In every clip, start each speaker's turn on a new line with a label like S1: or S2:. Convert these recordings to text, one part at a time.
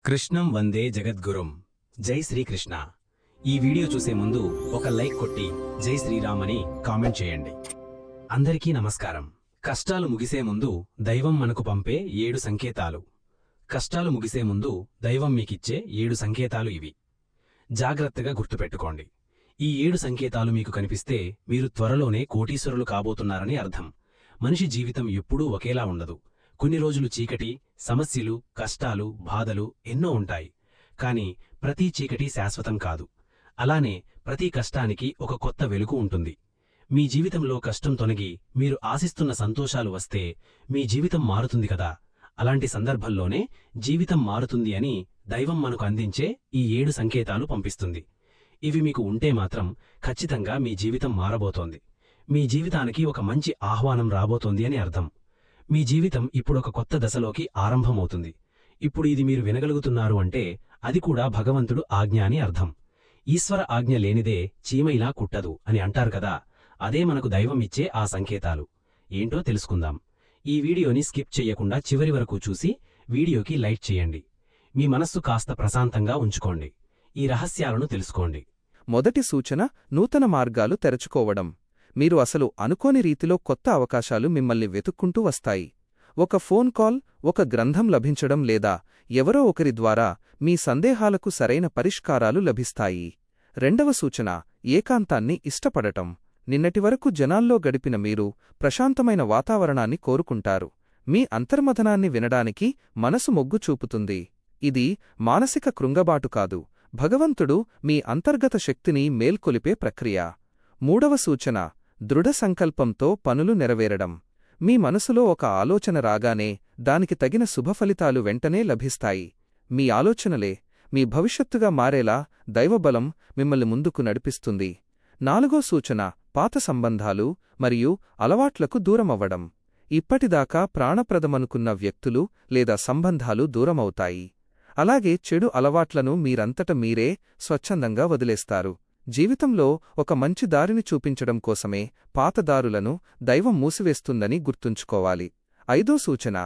S1: కృష్ణం వందే జగద్గురుం. జై శ్రీకృష్ణ. ఈ వీడియో చూసే ముందు ఒక లైక్ కొట్టి జై శ్రీరామ్ అని కామెంట్ చేయండి. అందరికీ నమస్కారం. కష్టాలు ముగిసే ముందు దైవం మనకు పంపే 7 సంకేతాలు. కష్టాలు ముగిసే ముందు దైవం మీకిచ్చే 7 సంకేతాలు ఇవి. జాగ్రత్తగా గుర్తుపెట్టుకోండి. ఈ 7 సంకేతాలు మీకు కనిపిస్తే మీరు త్వరలోనే కోటీశ్వరులు కాబోతున్నారని అర్థం. మనిషి జీవితం ఎప్పుడూ ఒకేలా ఉండదు. కొన్ని రోజులు చీకటి, సమస్యలు, కష్టాలు, బాధలు ఎన్నో ఉంటాయి. కాని ప్రతి చీకటి శాశ్వతం కాదు. అలానే ప్రతి కష్టానికి ఒక కొత్త వెలుగు ఉంటుంది. మీ జీవితంలో కష్టం తొలగి మీరు ఆశిస్తున్న సంతోషాలు వస్తే మీ జీవితం మారుతుంది కదా. అలాంటి సందర్భంలోనే జీవితం మారుతుంది అని దైవం మనకు అందించే ఈ 7 సంకేతాలు పంపిస్తుంది. ఇవి మీకు ఉంటే మాత్రం ఖచ్చితంగా మీ జీవితం మారబోతోంది. మీ జీవితానికి ఒక మంచి ఆహ్వానం రాబోతోంది అని అర్థం. మీ జీవితం ఇప్పుడొక కొత్త దశలోకి ఆరంభమవుతుంది. ఇప్పుడు ఇది మీరు వినగలుగుతున్నారు అంటే అది కూడా భగవంతుడు ఆజ్ఞ అని అర్థం. ఈశ్వర ఆజ్ఞ లేనిదే చీమైలా కుట్టదు అని అంటారు కదా. అదే మనకు దైవం ఇచ్చే ఆ సంకేతాలు. ఏంటో తెలుసుకుందాం. ఈ వీడియోని స్కిప్ చెయ్యకుండా చివరి వరకు చూసి వీడియోకి లైక్ చేయండి. మీ మనస్సు కాస్త ప్రశాంతంగా ఉంచుకోండి. ఈ రహస్యాలను తెలుసుకోండి.
S2: మొదటి సూచన, నూతన మార్గాలు తెరచుకోవడం. మీరు అసలు అనుకోని రీతిలో కొత్త అవకాశాలు మిమ్మల్ని వెతుక్కుంటూ వస్తాయి. ఒక ఫోన్ కాల్, ఒక గ్రంథం లభించడం లేదా ఎవరో ఒకరి ద్వారా మీ సందేహాలకు సరైన పరిష్కారాలు లభిస్తాయి. రెండవ సూచన, ఏకాంతాన్ని ఇష్టపడటం. నిన్నటివరకు జనాల్లో గడిపిన మీరు ప్రశాంతమైన వాతావరణాన్ని కోరుకుంటారు. మీ అంతర్మథనాన్ని వినడానికి మనసు మొగ్గు చూపుతుంది. ఇది మానసిక కృంగబాటు కాదు, భగవంతుడు మీ అంతర్గత శక్తిని మేల్కొలిపే ప్రక్రియ. మూడవ సూచన, దృఢ సంకల్పంతో పనులు నెరవేరడం. మీ మనసులో ఒక ఆలోచన రాగానే దానికి తగిన శుభఫలితాలు వెంటనే లభిస్తాయి. మీ ఆలోచనలే మీ భవిష్యత్తుగా మారేలా దైవబలం మిమ్మల్ని ముందుకు నడిపిస్తుంది. నాలుగో సూచన, పాత సంబంధాలు మరియు అలవాట్లకు దూరమవ్వడం. ఇప్పటిదాకా ప్రాణప్రదమనుకున్న వ్యక్తులు లేదా సంబంధాలు దూరమవుతాయి. అలాగే చెడు అలవాట్లను మీరంతట మీరే స్వచ్ఛందంగా వదిలేస్తారు. జీవితంలో ఒక మంచి దారిని చూపించడం కోసమే పాతదారులను దైవం మూసివేస్తుందని గుర్తుంచుకోవాలి. ఐదో సూచన,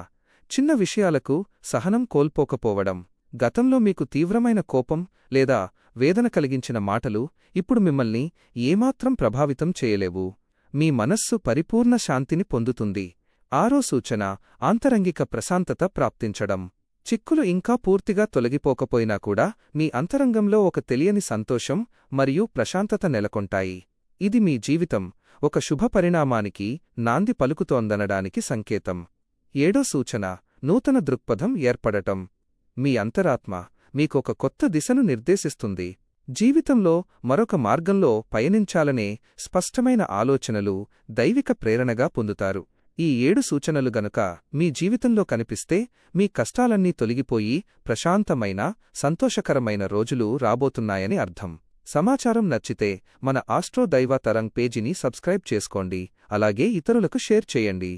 S2: చిన్న విషయాలకు సహనం కోల్పోకపోవడం. గతంలో మీకు తీవ్రమైన కోపం లేదా వేదన కలిగించిన మాటలు ఇప్పుడు మిమ్మల్ని ఏమాత్రం ప్రభావితం చేయలేవు. మీ మనస్సు పరిపూర్ణ శాంతిని పొందుతుంది. ఆరో సూచన, ఆంతరంగిక ప్రశాంతత ప్రాప్తించడం. చిక్కులు ఇంకా పూర్తిగా తొలగిపోకపోయినా కూడా మీ అంతరంగంలో ఒక తెలియని సంతోషం మరియు ప్రశాంతత నెలకొంటాయి. ఇది మీ జీవితం ఒక శుభ పరిణామానికి నాంది పలుకుతోందనడానికి సంకేతం. ఏడో సూచన, నూతన దృక్పథం ఏర్పడటం. మీ అంతరాత్మ మీకొక కొత్త దిశను నిర్దేశిస్తుంది. జీవితంలో మరొక మార్గంలో పయనించాలనే స్పష్టమైన ఆలోచనలు దైవిక ప్రేరణగా పొందుతారు. ఈ 7 సూచనలు గనుక మీ జీవితంలో కనిపిస్తే మీ కష్టాలన్నీ తొలగిపోయి ప్రశాంతమైన, సంతోషకరమైన రోజులు రాబోతున్నాయని అర్థం. సమాచారం నచ్చితే మన ఆస్ట్రో దైవ తరంగ్ పేజీని సబ్స్క్రైబ్ చేసుకోండి. అలాగే ఇతరులకు షేర్ చేయండి.